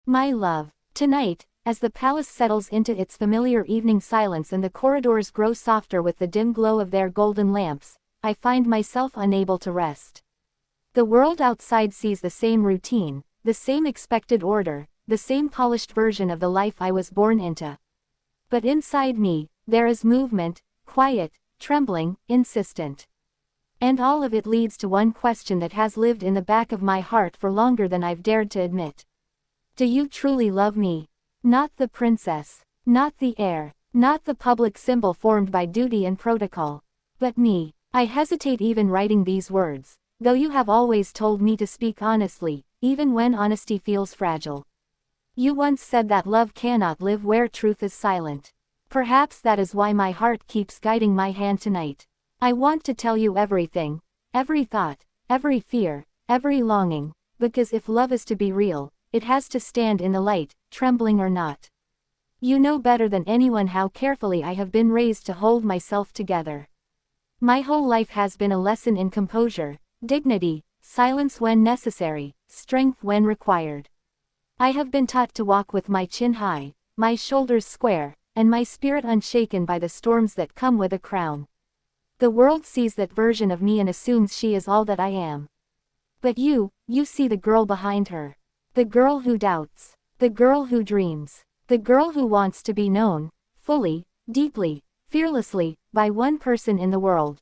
My love. Tonight, as the palace settles into its familiar evening silence and the corridors grow softer with the dim glow of their golden lamps, I find myself unable to rest. The world outside sees the same routine, the same expected order, the same polished version of the life I was born into. But inside me, there is movement, quiet, trembling, insistent. And all of it leads to one question that has lived in the back of my heart for longer than I've dared to admit. Do you truly love me? Not the princess, not the heir, not the public symbol formed by duty and protocol, but me. I hesitate even writing these words, though you have always told me to speak honestly, even when honesty feels fragile. You once said that love cannot live where truth is silent. Perhaps that is why my heart keeps guiding my hand tonight. I want to tell you everything, every thought, every fear, every longing, because if love is to be real, it has to stand in the light, trembling or not. You know better than anyone how carefully I have been raised to hold myself together. My whole life has been a lesson in composure, dignity, silence when necessary, strength when required. I have been taught to walk with my chin high, my shoulders square, and my spirit unshaken by the storms that come with a crown. The world sees that version of me and assumes she is all that I am. But you see the girl behind her. The girl who doubts. The girl who dreams. The girl who wants to be known, fully, deeply, fearlessly, by one person in the world.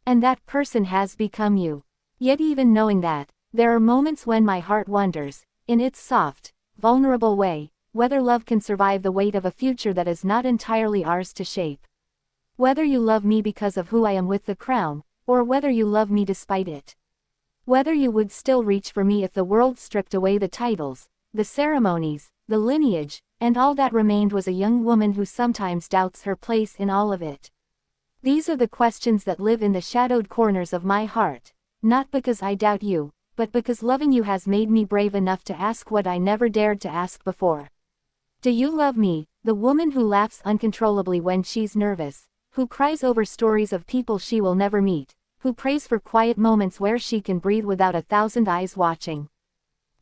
And that person has become you. Yet even knowing that, there are moments when my heart wonders, in its soft, vulnerable way, whether love can survive the weight of a future that is not entirely ours to shape. Whether you love me because of who I am with the crown, or whether you love me despite it. Whether you would still reach for me if the world stripped away the titles, the ceremonies, the lineage, and all that remained was a young woman who sometimes doubts her place in all of it. These are the questions that live in the shadowed corners of my heart, not because I doubt you, but because loving you has made me brave enough to ask what I never dared to ask before. Do you love me, the woman who laughs uncontrollably when she's nervous, who cries over stories of people she will never meet, who prays for quiet moments where she can breathe without 1,000 eyes watching?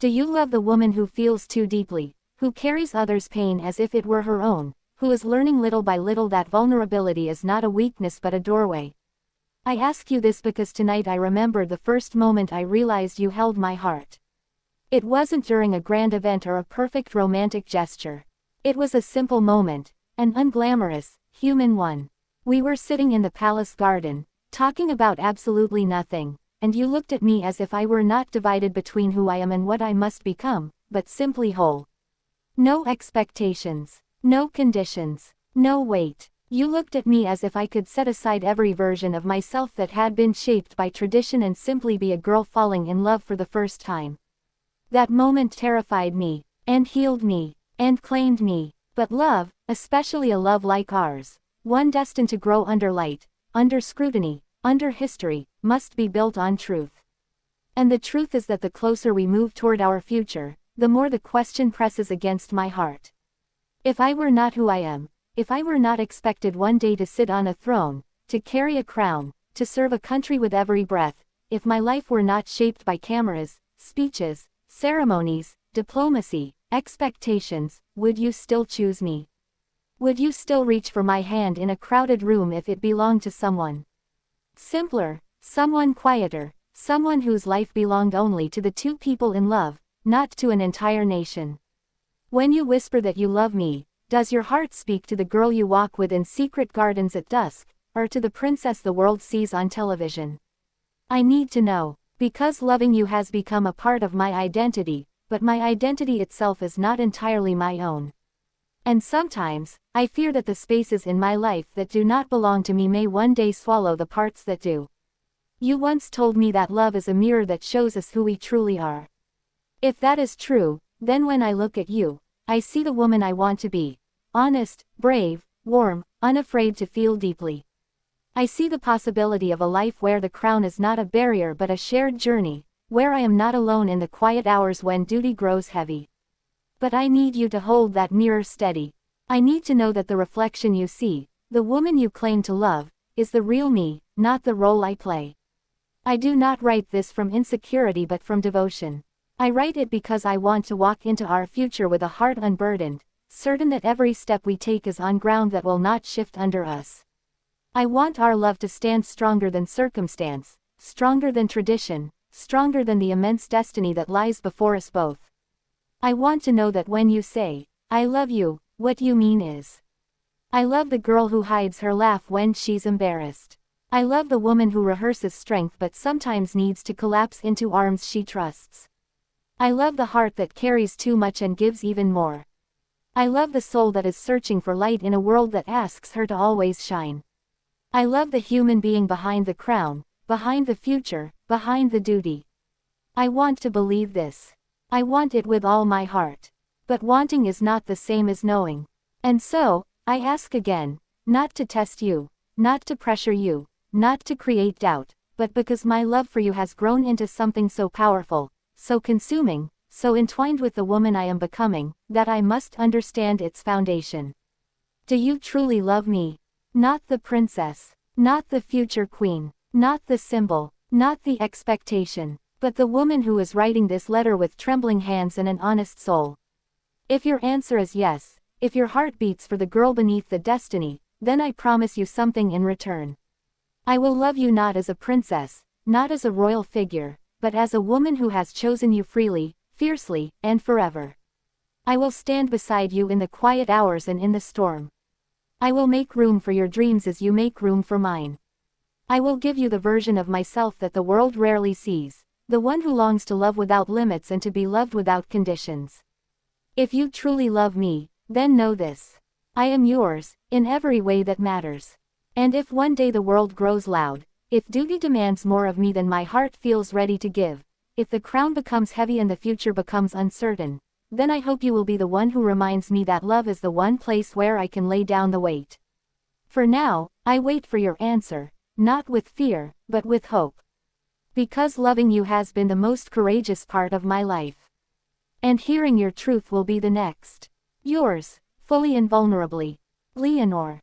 Do you love the woman who feels too deeply, who carries others' pain as if it were her own, who is learning little by little that vulnerability is not a weakness but a doorway? I ask you this because tonight I remember the first moment I realized you held my heart. It wasn't during a grand event or a perfect romantic gesture. It was a simple moment, an unglamorous, human one. We were sitting in the palace garden, talking about absolutely nothing, and you looked at me as if I were not divided between who I am and what I must become, but simply whole. No expectations, no conditions, no weight. You looked at me as if I could set aside every version of myself that had been shaped by tradition and simply be a girl falling in love for the first time. That moment terrified me, and healed me, and claimed me. But love, especially a love like ours, one destined to grow under light, under scrutiny, under history, must be built on truth. And the truth is that the closer we move toward our future, the more the question presses against my heart. If I were not who I am, if I were not expected one day to sit on a throne, to carry a crown, to serve a country with every breath, if my life were not shaped by cameras, speeches, ceremonies, diplomacy, expectations, would you still choose me? Would you still reach for my hand in a crowded room if it belonged to someone simpler, someone quieter, someone whose life belonged only to the two people in love, not to an entire nation? When you whisper that you love me, does your heart speak to the girl you walk with in secret gardens at dusk, or to the princess the world sees on television? I need to know, because loving you has become a part of my identity, but my identity itself is not entirely my own. And sometimes, I fear that the spaces in my life that do not belong to me may one day swallow the parts that do. You once told me that love is a mirror that shows us who we truly are. If that is true, then when I look at you, I see the woman I want to be. Honest, brave, warm, unafraid to feel deeply. I see the possibility of a life where the crown is not a barrier but a shared journey, where I am not alone in the quiet hours when duty grows heavy. But I need you to hold that mirror steady. I need to know that the reflection you see, the woman you claim to love, is the real me, not the role I play. I do not write this from insecurity but from devotion. I write it because I want to walk into our future with a heart unburdened, certain that every step we take is on ground that will not shift under us. I want our love to stand stronger than circumstance, stronger than tradition, stronger than the immense destiny that lies before us both. I want to know that when you say, "I love you," what you mean is, I love the girl who hides her laugh when she's embarrassed. I love the woman who rehearses strength but sometimes needs to collapse into arms she trusts. I love the heart that carries too much and gives even more. I love the soul that is searching for light in a world that asks her to always shine. I love the human being behind the crown, behind the future, behind the duty. I want to believe this. I want it with all my heart. But wanting is not the same as knowing. And so, I ask again, not to test you, not to pressure you, not to create doubt, but because my love for you has grown into something so powerful, so consuming, so entwined with the woman I am becoming, that I must understand its foundation. Do you truly love me? Not the princess, not the future queen, not the symbol, not the expectation, but the woman who is writing this letter with trembling hands and an honest soul. If your answer is yes, if your heart beats for the girl beneath the destiny, then I promise you something in return. I will love you not as a princess, not as a royal figure, but as a woman who has chosen you freely, fiercely, and forever. I will stand beside you in the quiet hours and in the storm. I will make room for your dreams as you make room for mine. I will give you the version of myself that the world rarely sees, the one who longs to love without limits and to be loved without conditions. If you truly love me, then know this. I am yours, in every way that matters. And if one day the world grows loud, if duty demands more of me than my heart feels ready to give, if the crown becomes heavy and the future becomes uncertain, then I hope you will be the one who reminds me that love is the one place where I can lay down the weight. For now, I wait for your answer, not with fear, but with hope. Because loving you has been the most courageous part of my life. And hearing your truth will be the next. Yours, fully and vulnerably, Leonor.